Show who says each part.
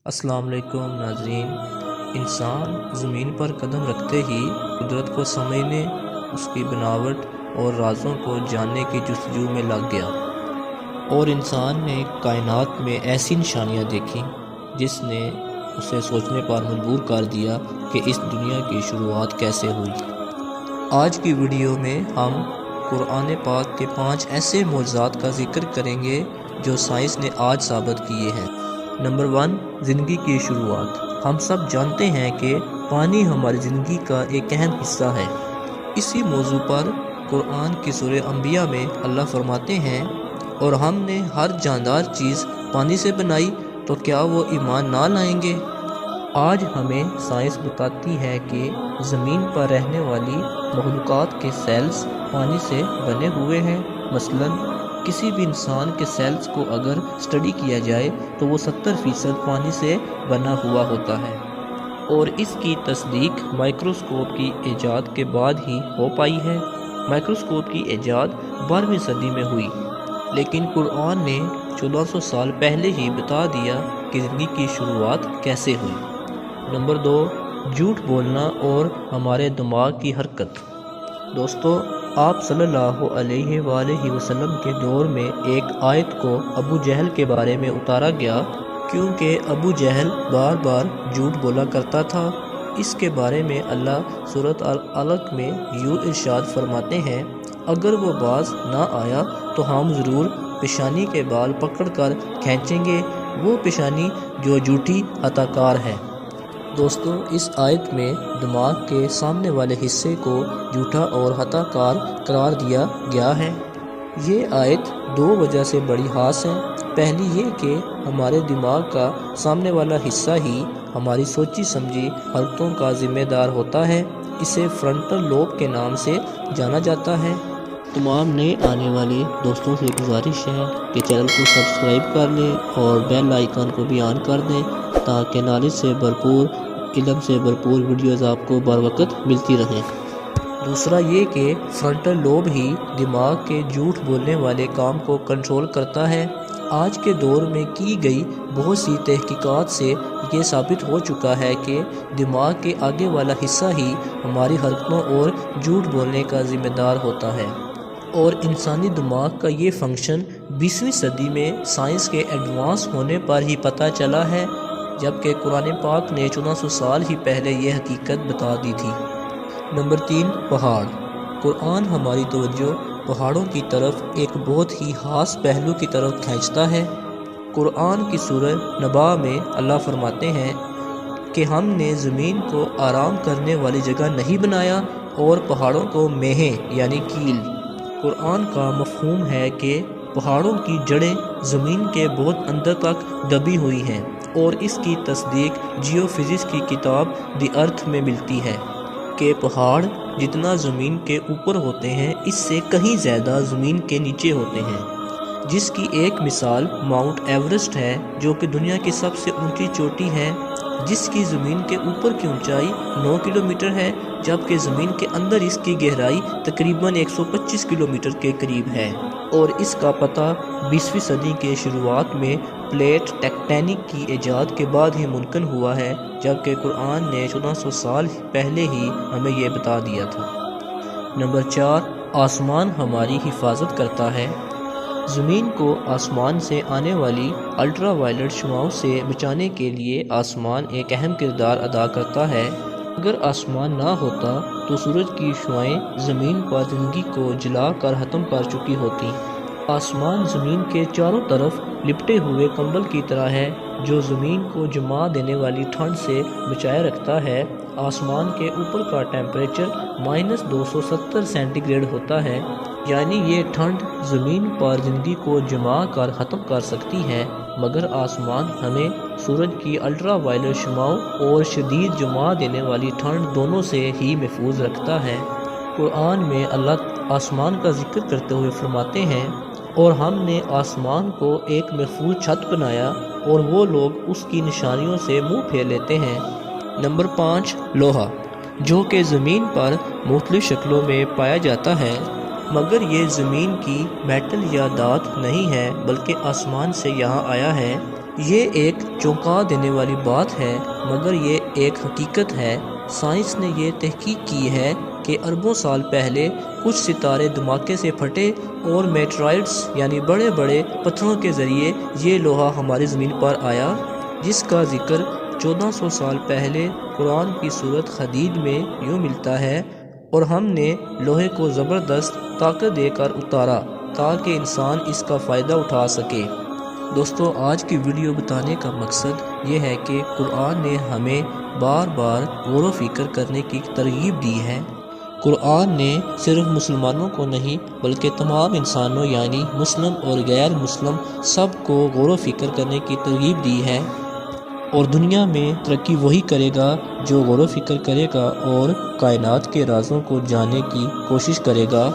Speaker 1: السلام علیکم ناظرین۔ انسان زمین پر قدم رکھتے ہی قدرت کو سمجھنے، اس کی بناوٹ اور رازوں کو جاننے کی جستجو میں لگ گیا، اور انسان نے کائنات میں ایسی نشانیاں دیکھیں جس نے اسے سوچنے پر مجبور کر دیا کہ اس دنیا کی شروعات کیسے ہوئی۔ آج کی ویڈیو میں ہم قرآن پاک کے 5 ایسے معجزات کا ذکر کریں گے جو سائنس نے آج ثابت کیے ہیں۔ نمبر 1، زندگی کی شروعات۔ ہم سب جانتے ہیں کہ پانی ہماری زندگی کا ایک اہم حصہ ہے۔ اسی موضوع پر قرآن کی سورہ انبیاء میں اللہ فرماتے ہیں، اور ہم نے ہر جاندار چیز پانی سے بنائی، تو کیا وہ ایمان نہ لائیں گے؟ آج ہمیں سائنس بتاتی ہے کہ زمین پر رہنے والی مخلوقات کے سیلز پانی سے بنے ہوئے ہیں۔ مثلاً کسی بھی انسان کے سیلز کو اگر اسٹڈی کیا جائے تو وہ 70% پانی سے بنا ہوا ہوتا ہے، اور اس کی تصدیق مائکروسکوپ کی ایجاد کے بعد ہی ہو پائی ہے۔ مائکروسکوپ کی ایجاد 12ویں صدی میں ہوئی، لیکن قرآن نے 1400 سال پہلے ہی بتا دیا کہ زندگی کی شروعات کیسے ہوئی۔ نمبر 2، جھوٹ بولنا اور ہمارے دماغ کی حرکت۔ دوستو، آپ صلی اللہ علیہ وآلہ وسلم کے دور میں ایک آیت کو ابو جہل کے بارے میں اتارا گیا، کیونکہ ابو جہل بار بار جھوٹ بولا کرتا تھا۔ اس کے بارے میں اللہ سورۃ العلق میں یوں ارشاد فرماتے ہیں، اگر وہ باز نہ آیا تو ہم ضرور پیشانی کے بال پکڑ کر کھینچیں گے، وہ پیشانی جو جھوٹی عطا کار ہے۔ دوستو، اس آیت میں دماغ کے سامنے والے حصے کو جھوٹا اور خطا کار قرار دیا گیا ہے۔ یہ آیت 2 وجہ سے بڑی خاص ہے۔ پہلی یہ کہ ہمارے دماغ کا سامنے والا حصہ ہی ہماری سوچی سمجھی حرکتوں کا ذمہ دار ہوتا ہے۔ اسے فرنٹل لوب کے نام سے جانا جاتا ہے۔ تمام نئے آنے والے دوستوں سے گزارش ہے کہ چینل کو سبسکرائب کر لیں اور بیل آئیکن کو بھی آن کر دیں، تاکہ نالج سے بھرپور، علم سے بھرپور ویڈیوز آپ کو بر وقت ملتی رہیں۔ دوسرا یہ کہ فرنٹل لوب ہی دماغ کے جھوٹ بولنے والے کام کو کنٹرول کرتا ہے۔ آج کے دور میں کی گئی بہت سی تحقیقات سے یہ ثابت ہو چکا ہے کہ دماغ کے آگے والا حصہ ہی ہماری حرکتوں اور جھوٹ بولنے کا ذمہ دار ہوتا ہے، اور انسانی دماغ کا یہ فنکشن 20ویں صدی میں سائنس کے ایڈوانس ہونے پر ہی پتہ چلا ہے، جبکہ قرآن پاک نے 1400 سال ہی پہلے یہ حقیقت بتا دی تھی۔ نمبر 3، پہاڑ۔ قرآن ہماری توجہ پہاڑوں کی طرف ایک بہت ہی خاص پہلو کی طرف کھینچتا ہے۔ قرآن کی سورہ نبا میں اللہ فرماتے ہیں کہ ہم نے زمین کو آرام کرنے والی جگہ نہیں بنایا، اور پہاڑوں کو میخیں یعنی کیل۔ قرآن کا مفہوم ہے کہ پہاڑوں کی جڑیں زمین کے بہت اندر تک دبی ہوئی ہیں، اور اس کی تصدیق جیو فزکس کی کتاب دی ارتھ میں ملتی ہے کہ پہاڑ جتنا زمین کے اوپر ہوتے ہیں، اس سے کہیں زیادہ زمین کے نیچے ہوتے ہیں، جس کی ایک مثال ماؤنٹ ایورسٹ ہے، جو کہ دنیا کی سب سے اونچی چوٹی ہے، جس کی زمین کے اوپر کی اونچائی 9 کلومیٹر ہے، جبکہ زمین کے اندر اس کی گہرائی تقریباً 125 کلومیٹر کے قریب ہے۔ اور اس کا پتہ 20ویں صدی کے شروعات میں پلیٹ ٹیکٹینک کی ایجاد کے بعد ہی ممکن ہوا ہے، جبکہ قرآن نے 1400 سال پہلے ہی ہمیں یہ بتا دیا تھا۔ نمبر 4، آسمان ہماری حفاظت کرتا ہے۔ زمین کو آسمان سے آنے والی الٹرا وائلٹ شعاؤں سے بچانے کے لیے آسمان ایک اہم کردار ادا کرتا ہے۔ اگر آسمان نہ ہوتا تو سورج کی شعاعیں زمین پر زندگی کو جلا کر ختم کر چکی ہوتی۔ آسمان زمین کے چاروں طرف لپٹے ہوئے کمبل کی طرح ہے، جو زمین کو جما دینے والی ٹھنڈ سے بچائے رکھتا ہے۔ آسمان کے اوپر کا ٹیمپریچر -270 سینٹی گریڈ ہوتا ہے، یعنی یہ ٹھنڈ زمین پر زندگی کو جما کر ختم کر سکتی ہے، مگر آسمان ہمیں سورج کی الٹرا وائلٹ شعاعوں اور شدید جما دینے والی ٹھنڈ دونوں سے ہی محفوظ رکھتا ہے۔ قرآن میں اللہ آسمان کا ذکر کرتے ہوئے فرماتے ہیں، اور ہم نے آسمان کو ایک محفوظ چھت بنایا، اور وہ لوگ اس کی نشانیوں سے منہ پھیر لیتے ہیں۔ نمبر 5، لوہا، جو کہ زمین پر مختلف شکلوں میں پایا جاتا ہے، مگر یہ زمین کی میٹل یا دھات نہیں ہے، بلکہ آسمان سے یہاں آیا ہے۔ یہ ایک چونکا دینے والی بات ہے، مگر یہ ایک حقیقت ہے۔ سائنس نے یہ تحقیق کی ہے کہ اربوں سال پہلے کچھ ستارے دھماکے سے پھٹے اور میٹرائٹس یعنی بڑے بڑے پتھروں کے ذریعے یہ لوہا ہماری زمین پر آیا، جس کا ذکر 1400 سال پہلے قرآن کی سورۃ حدید میں یوں ملتا ہے، اور ہم نے لوہے کو زبردست طاقت دے کر اتارا تاکہ انسان اس کا فائدہ اٹھا سکے۔ دوستو، آج کی ویڈیو بتانے کا مقصد یہ ہے کہ قرآن نے ہمیں بار بار غور و فکر کرنے کی ترغیب دی ہے۔ قرآن نے صرف مسلمانوں کو نہیں بلکہ تمام انسانوں یعنی مسلم اور غیر مسلم سب کو غور و فکر کرنے کی ترغیب دی ہے، اور دنیا میں ترقی وہی کرے گا جو غور و فکر کرے گا اور کائنات کے رازوں کو جاننے کی کوشش کرے گا۔